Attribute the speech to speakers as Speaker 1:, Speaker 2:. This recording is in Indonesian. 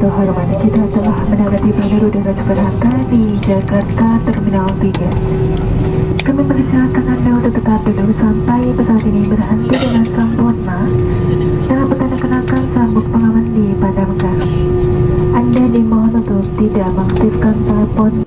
Speaker 1: terhormat, kita telah mendapati bandara udara Soekarno-Hatta di Jakarta Terminal 3. Kami persilakan Anda untuk tetap duduk sampai pesawat ini berhenti dengan sempurna dan petanda kenakan sabuk pengaman dipadamkan. Anda dimohon untuk tidak mengaktifkan telepon